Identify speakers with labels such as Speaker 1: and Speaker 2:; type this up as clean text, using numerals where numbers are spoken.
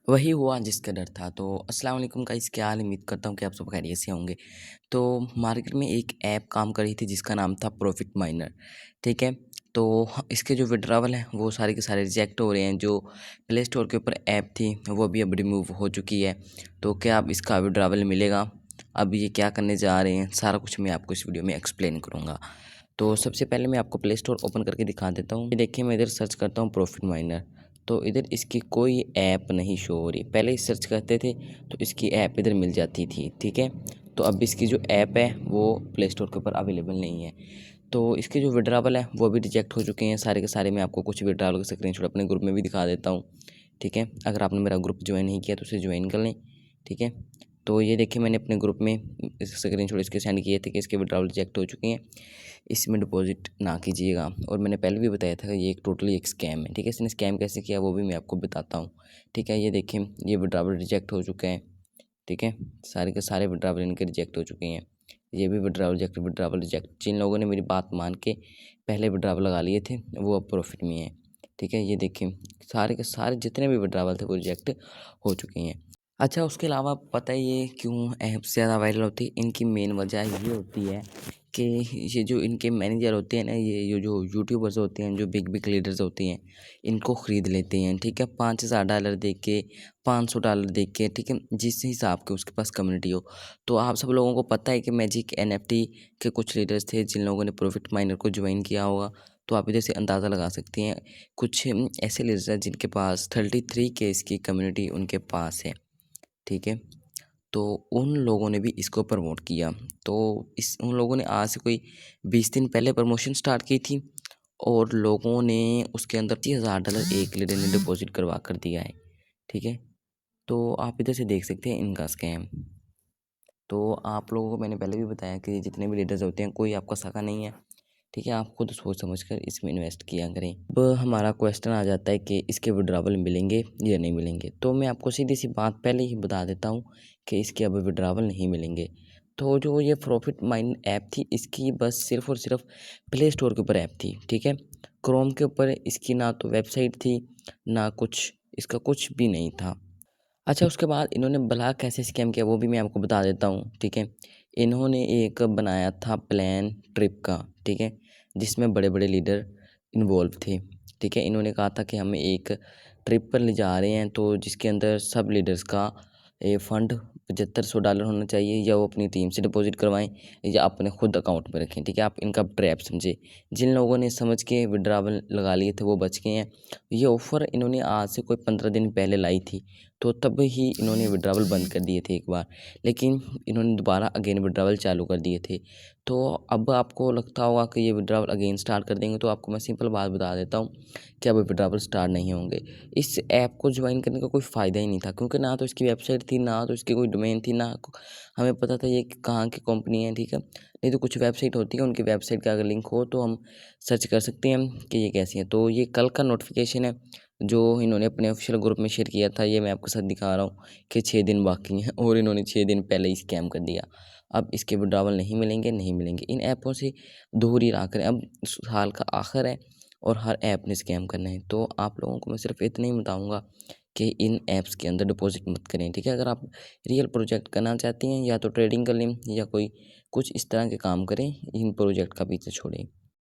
Speaker 1: वही हुआ जिसका डर था। तो अस्सलाम वालेकुम गाइस, क्या हाल है? उम्मीद करता हूँ कि आप सब खैरियत से होंगे। तो मार्केट में एक ऐप काम कर रही थी जिसका नाम था प्रॉफिट माइनर, ठीक है? तो इसके जो विड्रॉवल हैं वो सारे के सारे रिजेक्ट हो रहे हैं। जो प्ले स्टोर के ऊपर ऐप थी वो भी अब रिमूव हो चुकी है। तो क्या अब इसका विड्रॉवल मिलेगा? अब ये क्या करने जा रहे हैं, सारा कुछ मैं आपको इस वीडियो में एक्सप्लेन करूँगा। तो सबसे पहले मैं आपको प्ले स्टोर ओपन करके दिखा देता हूँ। ये देखिए, मैं इधर सर्च करता हूँ प्रॉफिट माइनर, तो इधर इसकी कोई ऐप नहीं शो हो रही। पहले ही सर्च करते थे तो इसकी ऐप इधर मिल जाती थी, ठीक है? तो अब इसकी जो ऐप है वो प्ले स्टोर के ऊपर अवेलेबल नहीं है। तो इसके जो विड्रॉवल है वो भी रिजेक्ट हो चुके हैं सारे के सारे। मैं आपको कुछ विड्रॉवल के स्क्रीनशॉट अपने ग्रुप में भी दिखा देता हूँ, ठीक है? अगर आपने मेरा ग्रुप ज्वाइन नहीं किया तो उसे ज्वाइन कर लें, ठीक है? तो ये देखिए, मैंने अपने ग्रुप में स्क्रीनशॉट इसके सेंड किए थे कि इसके विड्रॉवल रिजेक्ट हो चुके हैं, इसमें डिपॉजिट ना कीजिएगा। और मैंने पहले भी बताया था कि ये एक टोटली एक स्कैम है, ठीक है? इसने स्कैम कैसे किया वो भी मैं आपको बताता हूँ, ठीक है? ये देखिए, ये विड्रॉवल रिजेक्ट हो चुके हैं, ठीक है? सारे के सारे विड्रॉवल इनके रिजेक्ट हो चुके हैं। ये भी विड्रॉवल रिजेक्ट। जिन लोगों ने मेरी बात मान के पहले विड्रॉवल लगा लिए थे वो अब प्रॉफिट में हैं, ठीक है? ये देखिए, सारे के सारे जितने भी विड्रॉवल थे वो रिजेक्ट हो चुके हैं। अच्छा, उसके अलावा पता है ये क्यों ऐप्स ज़्यादा वायरल होती है? इनकी मेन वजह ये होती है कि ये जो इनके मैनेजर होते हैं ना, ये जो यूट्यूबर्स होते हैं, जो बिग बिग लीडर्स होते हैं, इनको ख़रीद लेते हैं, ठीक है? $5000 दे के, $500 दे के, ठीक है? जिस हिसाब की उसके पास कम्युनिटी हो। तो आप सब लोगों को पता है कि मैजिक एनएफटी के कुछ लीडर्स थे जिन लोगों ने प्रॉफिट माइनर को ज्वाइन किया होगा। तो आप इधर से अंदाज़ा लगा सकते हैं। कुछ ऐसे लीडर्स हैं जिनके पास 33K इसकी कम्युनिटी उनके पास है, ठीक है? तो उन लोगों ने भी इसको प्रमोट किया। तो उन लोगों ने आज से कोई 20 दिन पहले प्रमोशन स्टार्ट की थी और लोगों ने उसके अंदर $30,000 एक लीडर ने डिपॉजिट करवा कर दिया है, ठीक है? तो आप इधर से देख सकते हैं इनका स्कैम। तो आप लोगों को मैंने पहले भी बताया कि जितने भी लीडर्स होते हैं कोई आपका सगा नहीं है, ठीक है? आप खुद सोच समझ कर इसमें इन्वेस्ट किया करें। अब हमारा क्वेश्चन आ जाता है कि इसके विड्रॉवल मिलेंगे या नहीं मिलेंगे। तो मैं आपको सीधी सी बात पहले ही बता देता हूँ कि इसके अब विड्रॉवल नहीं मिलेंगे। तो जो ये प्रॉफिट माइन ऐप थी इसकी बस सिर्फ़ और सिर्फ प्ले स्टोर के ऊपर ऐप थी, ठीक है? क्रोम के ऊपर इसकी ना तो वेबसाइट थी, ना कुछ इसका कुछ भी नहीं था। अच्छा, उसके बाद इन्होंने भला कैसे स्कैम किया वो भी मैं आपको बता देता हूँ, ठीक है? इन्होंने एक बनाया था प्लान ट्रिप का, ठीक है? जिसमें बड़े-बड़े लीडर इन्वॉल्व थे, ठीक है? इन्होंने कहा था कि हम एक ट्रिप पर ले जा रहे हैं तो जिसके अंदर सब लीडर्स का फंड $7500 होना चाहिए, या वो अपनी टीम से डिपॉज़िट करवाएँ या अपने खुद अकाउंट में रखें, ठीक है? आप इनका ट्रैप समझे। जिन लोगों ने समझ के विड्रॉवल लगा लिए थे वो बच गए हैं। ये ऑफ़र इन्होंने आज से कोई 15 दिन पहले लाई थी, तो तब ही इन्होंने विड्रॉवल बंद कर दिए थे एक बार, लेकिन इन्होंने दोबारा अगेन विड्रॉवल चालू कर दिए थे। तो अब आपको लगता होगा कि ये विड्रॉवल अगेन स्टार्ट कर देंगे, तो आपको मैं सिंपल बात बता देता हूँ कि अब विड्रॉवल स्टार्ट नहीं होंगे। इस ऐप को ज्वाइन करने का कोई फ़ायदा ही नहीं था, क्योंकि ना तो इसकी वेबसाइट थी, ना तो इसकी कोई डोमेन थी, ना हमें पता था ये कहाँ की कंपनी है, ठीक है? नहीं तो कुछ वेबसाइट होती है, उनकी वेबसाइट का अगर लिंक हो तो हम सर्च कर सकते हैं कि ये कैसी हैं। तो ये कल का नोटिफिकेशन है जो इन्होंने अपने ऑफिशियल ग्रुप में शेयर किया था, ये मैं आपके साथ दिखा रहा हूँ कि 6 दिन बाकी हैं और इन्होंने 6 दिन पहले ही स्कैम कर दिया। अब इसके विड्रॉवल नहीं मिलेंगे, नहीं मिलेंगे। इन ऐपों से दूर ही रहा करें। अब साल का आखिर है और हर ऐप ने स्कैम करना है। तो आप लोगों को मैं सिर्फ इतना ही बताऊँगा कि इन ऐप्स के अंदर डिपॉज़िट मत करें, ठीक है? अगर आप रियल प्रोजेक्ट करना चाहती हैं या तो ट्रेडिंग कर लें या कोई कुछ इस तरह के काम करें, इन प्रोजेक्ट का पीछे छोड़ें।